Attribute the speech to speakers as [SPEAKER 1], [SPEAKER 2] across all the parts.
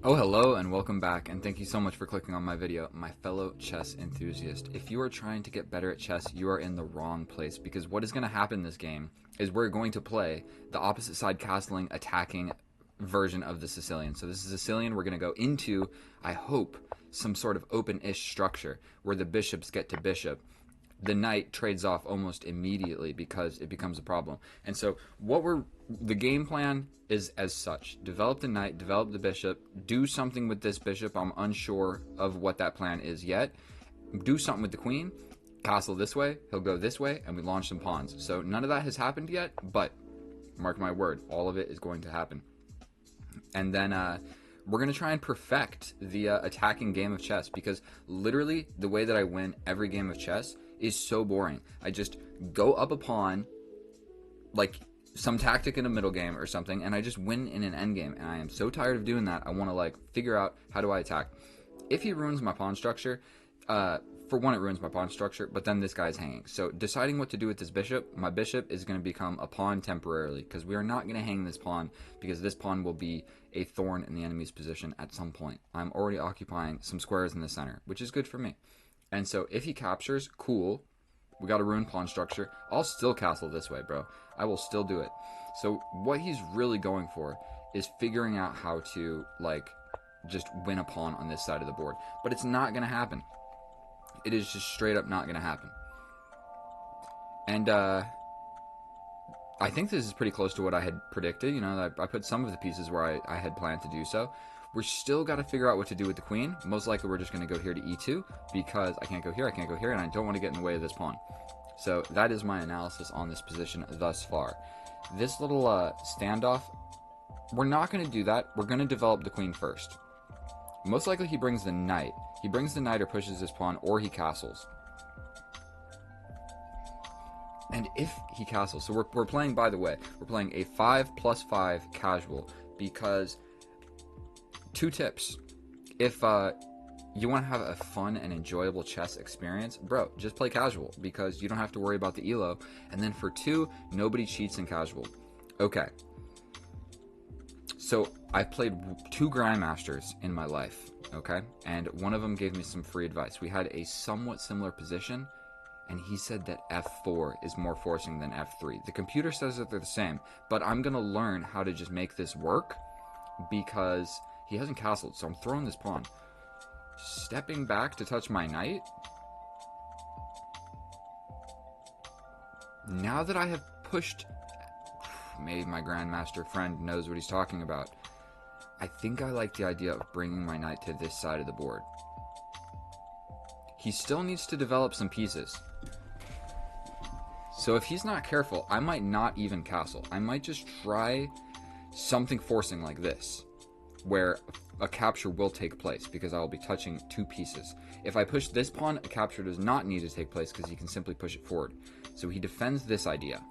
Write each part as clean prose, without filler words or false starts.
[SPEAKER 1] Oh, hello and welcome back, and thank you so much for clicking on my video, my fellow chess enthusiast. If you are trying to get better at chess, you are in the wrong place, because what is going to happen in this game is we're going to play the opposite side castling, attacking version of the Sicilian. So this is Sicilian, we're going to go into, I hope, some sort of open-ish structure where the bishops get to bishop. The knight trades off almost immediately because it becomes a problem. And so the game plan is as such: develop the knight, develop the bishop, do something with this bishop. I'm unsure of what that plan is yet. Do something with the queen, castle this way, he'll go this way, and we launch some pawns. So none of that has happened yet, but mark my word, all of it is going to happen. And then we're going to try and perfect the attacking game of chess, because literally the way that I win every game of chess is so boring. I just go up a pawn, like some tactic in a middle game or something, and I just win in an end game. And I am so tired of doing that. I want to like figure out, how do I attack? If he ruins my pawn structure, for one, it ruins my pawn structure, but then this guy's hanging. So deciding what to do with this bishop, my bishop is going to become a pawn temporarily, because we are not going to hang this pawn, because this pawn will be a thorn in the enemy's position at some point. I'm already occupying some squares in the center, which is good for me. And so if he captures, cool. We got a ruined pawn structure. I'll still castle this way, bro. I will still do it. So what he's really going for is figuring out how to, like, just win a pawn on this side of the board. But it's not going to happen. It is just straight up not going to happen. And I think this is pretty close to what I had predicted. You know, I put some of the pieces where I had planned to do so. We're still got to figure out what to do with the queen. Most likely we're just going to go here to e2, because I can't go here, and I don't want to get in the way of this pawn. So that is my analysis on this position thus far. This little standoff, we're not going to do that. We're going to develop the queen first. Most likely he brings the knight. He brings the knight or pushes this pawn, or he castles. And if he castles, so we're playing, by the way, we're playing a 5+5 casual, because... two tips. If you want to have a fun and enjoyable chess experience, bro, just play casual, because you don't have to worry about the elo. And then for two, nobody cheats in casual. Okay. So I've played 2 grandmasters in my life, okay? And one of them gave me some free advice. We had a somewhat similar position, and he said that f4 is more forcing than f3. The computer says that they're the same, but I'm going to learn how to just make this work, because... he hasn't castled, so I'm throwing this pawn. Stepping back to touch my knight. Now that I have pushed... maybe my grandmaster friend knows what he's talking about. I think I like the idea of bringing my knight to this side of the board. He still needs to develop some pieces. So if he's not careful, I might not even castle. I might just try something forcing like this, where a capture will take place, because I will be touching 2 pieces. If I push this pawn, a capture does not need to take place, because he can simply push it forward. So he defends this idea.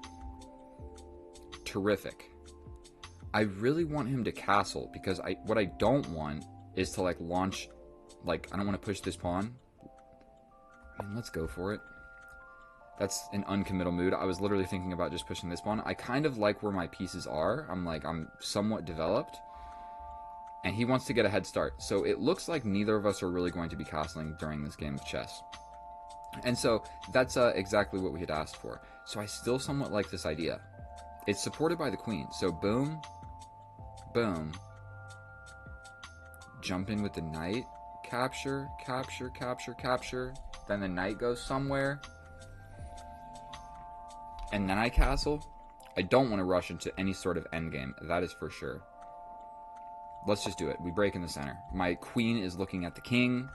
[SPEAKER 1] Terrific. I really want him to castle, because what I don't want is to like launch, like, I don't want to push this pawn. I mean, let's go for it. That's an uncommittal mood. I was literally thinking about just pushing this pawn. I kind of like where my pieces are. I'm somewhat developed. And he wants to get a head start. So it looks like neither of us are really going to be castling during this game of chess. And so that's exactly what we had asked for. So I still somewhat like this idea. It's supported by the queen. So boom, boom. Jump in with the knight. Capture, capture, capture, capture. Then the knight goes somewhere. And then I castle. I don't want to rush into any sort of endgame. That is for sure. Let's just do it. We break in the center. My queen is looking at the king.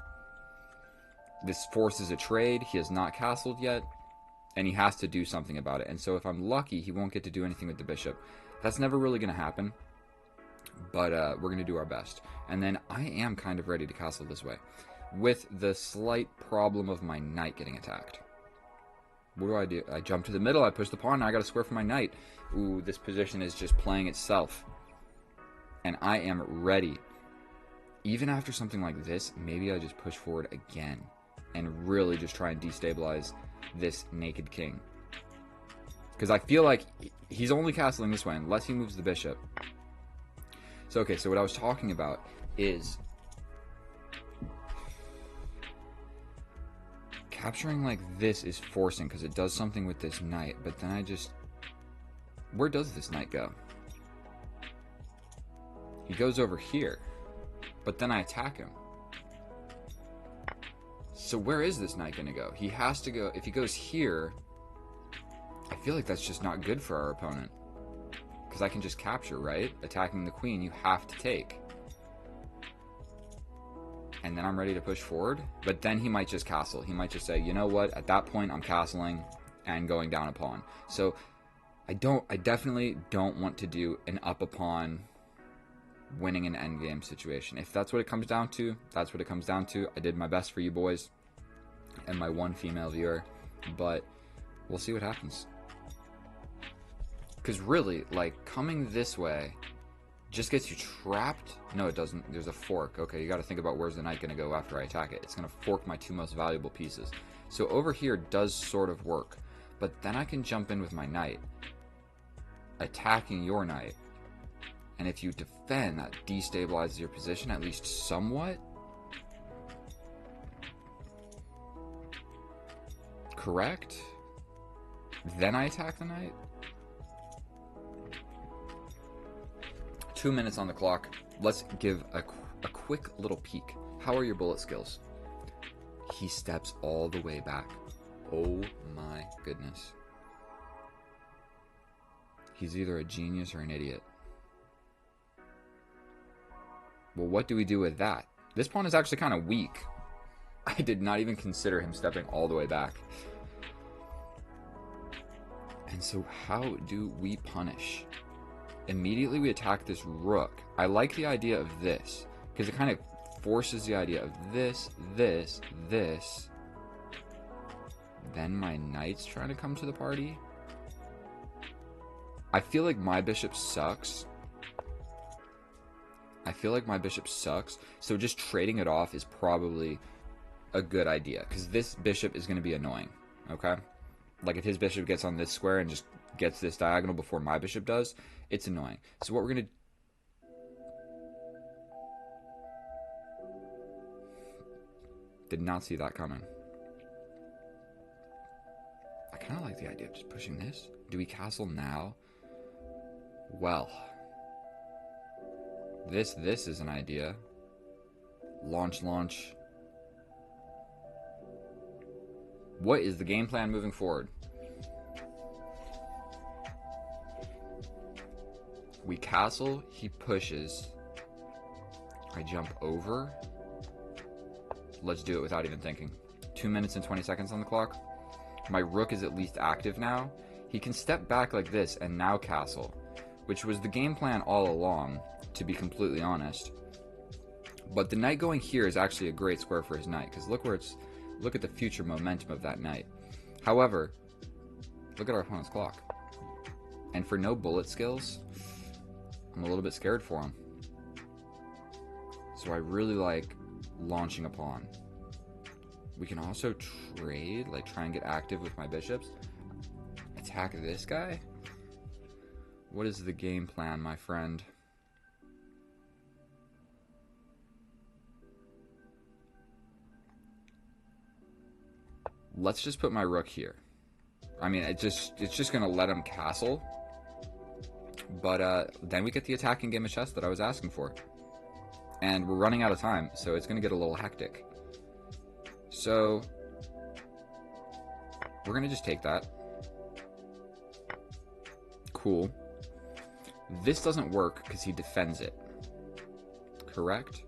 [SPEAKER 1] This forces a trade. He has not castled yet, and he has to do something about it. And so if I'm lucky, he won't get to do anything with the bishop. That's never really going to happen, but we're going to do our best. And then I am kind of ready to castle this way, with the slight problem of my knight getting attacked. What do? I jump to the middle. I push the pawn. Now I got to square for my knight. Ooh, this position is just playing itself. And I am ready. Even after something like this, maybe I just push forward again and really just try and destabilize this naked king. Because I feel like he's only castling this way unless he moves the bishop. So, okay, so what I was talking about is capturing like this is forcing because it does something with this knight, but then I just... Where does this knight go? He goes over here, but then I attack him. So where is this knight going to go? He has to go... If he goes here, I feel like that's just not good for our opponent. Because I can just capture, right? Attacking the queen, you have to take. And then I'm ready to push forward. But then he might just castle. He might just say, you know what? At that point, I'm castling and going down a pawn. So I definitely don't want to do an up a pawn winning an endgame situation. If that's what it comes down to, that's what it comes down to. I did my best for you boys and my one female viewer. But we'll see what happens. Because really, like, coming this way just gets you trapped. No, it doesn't. There's a fork. Okay, you got to think about where's the knight going to go after I attack it. It's going to fork my two most valuable pieces. So over here does sort of work. But then I can jump in with my knight, attacking your knight. And if you defend, that destabilizes your position, at least somewhat. Correct? Then I attack the knight? 2 minutes on the clock. Let's give a quick little peek. How are your bullet skills? He steps all the way back. Oh my goodness. He's either a genius or an idiot. Well, what do we do with that? This pawn is actually kind of weak. I did not even consider him stepping all the way back. And so how do we punish? Immediately we attack this rook. I like the idea of this, because it kind of forces the idea of this, this, this. Then my knight's trying to come to the party. I feel like my bishop sucks. So just trading it off is probably a good idea, because this bishop is going to be annoying, okay? Like if his bishop gets on this square and just gets this diagonal before my bishop does, it's annoying. So what we're going to... Did not see that coming. I kind of like the idea of just pushing this. Do we castle now? Well, this is an idea. Launch. What is the game plan moving forward? We castle, he pushes. I jump over. Let's do it without even thinking. 2 minutes and 20 seconds on the clock. My rook is at least active now. He can step back like this and now castle, which was the game plan all along, to be completely honest. But the knight going here is actually a great square for his knight, because look at the future momentum of that knight. However, look at our opponent's clock. And for no bullet skills, I'm a little bit scared for him. So I really like launching a pawn. We can also trade, like try and get active with my bishops. Attack this guy? What is the game plan, my friend? Let's just put my rook here. I mean, it's just going to let him castle. But then we get the attacking game of chess that I was asking for. And we're running out of time, so it's going to get a little hectic. So we're going to just take that. Cool. This doesn't work because he defends it. Correct?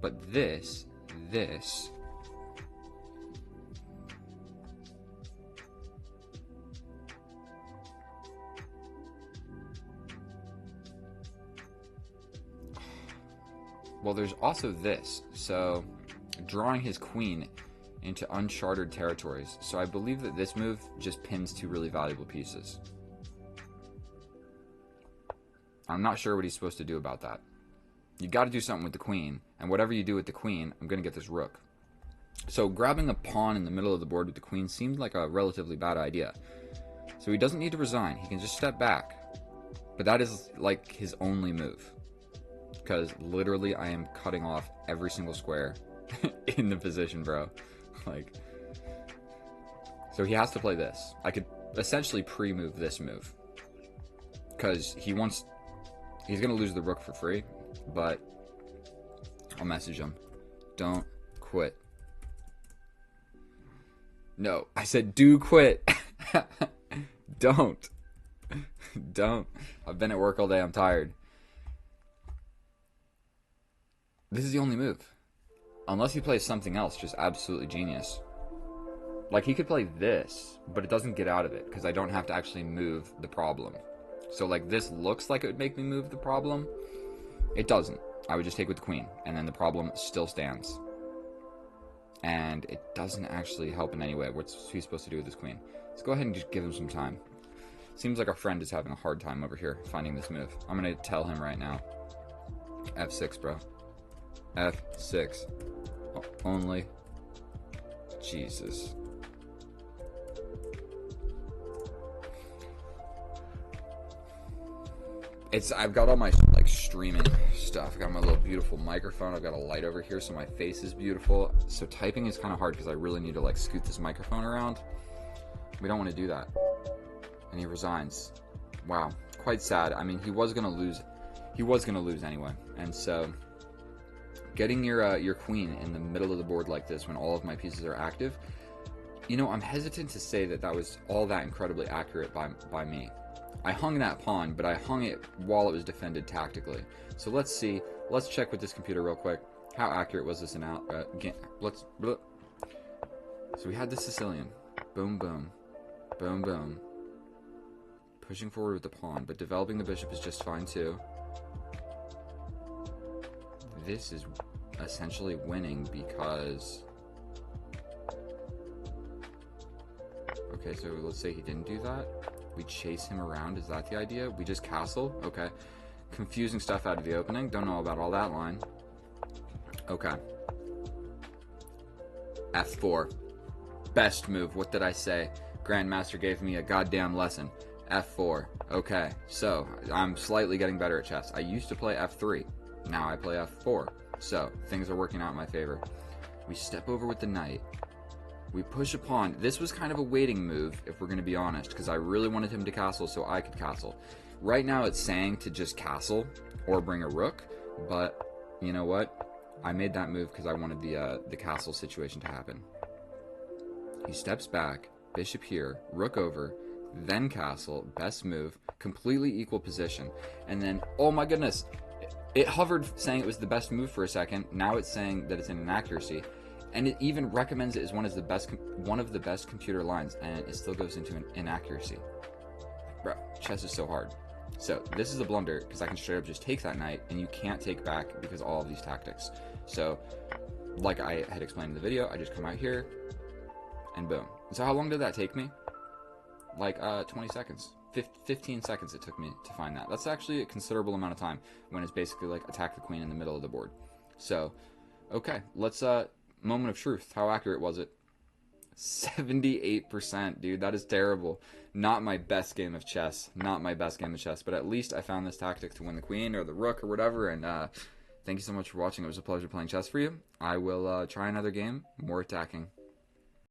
[SPEAKER 1] But this... Well, there's also this. So, drawing his queen into uncharted territories. So I believe that this move just pins two really valuable pieces. I'm not sure what he's supposed to do about that. You got to do something with the queen, and whatever you do with the queen, I'm going to get this rook. So grabbing a pawn in the middle of the board with the queen seemed like a relatively bad idea. So he doesn't need to resign. He can just step back. But that is like his only move. because literally I am cutting off every single square in the position, bro. Like, so he has to play this. I could essentially pre-move this move, because he's gonna lose the rook for free, but I'll message him. Don't quit. No, I said do quit. Don't. Don't. I've been at work all day. I'm tired. This is the only move. Unless he plays something else, just absolutely genius. Like, he could play this, but it doesn't get out of it, because I don't have to actually move the problem. So, like, this looks like it would make me move the problem. It doesn't. I would just take with the queen, and then the problem still stands. And it doesn't actually help in any way. What's he supposed to do with his queen? Let's go ahead and just give him some time. Seems like our friend is having a hard time over here finding this move. I'm going to tell him right now. F6, bro. F6. Only. Jesus. I've got all my like streaming stuff. I got my little beautiful microphone. I've got a light over here so my face is beautiful. So typing is kind of hard because I really need to like scoot this microphone around. We don't want to do that. And he resigns. Wow, quite sad. I mean, he was gonna lose. He was gonna lose anyway. And so, getting your queen in the middle of the board like this when all of my pieces are active, you know, I'm hesitant to say that that was all that incredibly accurate by me. I hung that pawn, but I hung it while it was defended tactically. So let's see. Let's check with this computer real quick. How accurate was this game? So we had the Sicilian. Boom, boom. Boom, boom. Pushing forward with the pawn, but developing the bishop is just fine too. This is essentially winning because... Okay, so let's say he didn't do that. We chase him around. Is that the idea? We just castle? Okay. Confusing stuff out of the opening. Don't know about all that line. Okay. F4. Best move. What did I say? Grandmaster gave me a goddamn lesson. F4. Okay. So, I'm slightly getting better at chess. I used to play F3. Now I play F4. So, things are working out in my favor. We step over with the knight. We push a pawn. This was kind of a waiting move, if we're going to be honest, because I really wanted him to castle so I could castle. Right now it's saying to just castle or bring a rook, but you know what? I made that move because I wanted the castle situation to happen. He steps back, bishop here, rook over, then castle, best move, completely equal position, and then, oh my goodness, it hovered saying it was the best move for a second. Now it's saying that it's an inaccuracy. And it even recommends it as one of the best computer lines, and it still goes into an inaccuracy. Bro, chess is so hard. So this is a blunder because I can straight up just take that knight, and you can't take back because of all of these tactics. So, like I had explained in the video, I just come out here, and boom. So how long did that take me? Like 20 seconds. 15 seconds it took me to find that. That's actually a considerable amount of time when it's basically like attack the queen in the middle of the board. So, okay, let's moment of truth. How accurate was it? 78%, dude. That is terrible. Not my best game of chess. Not my best game of chess. But at least I found this tactic to win the queen or the rook or whatever. And thank you so much for watching. It was a pleasure playing chess for you. I will try another game. More attacking.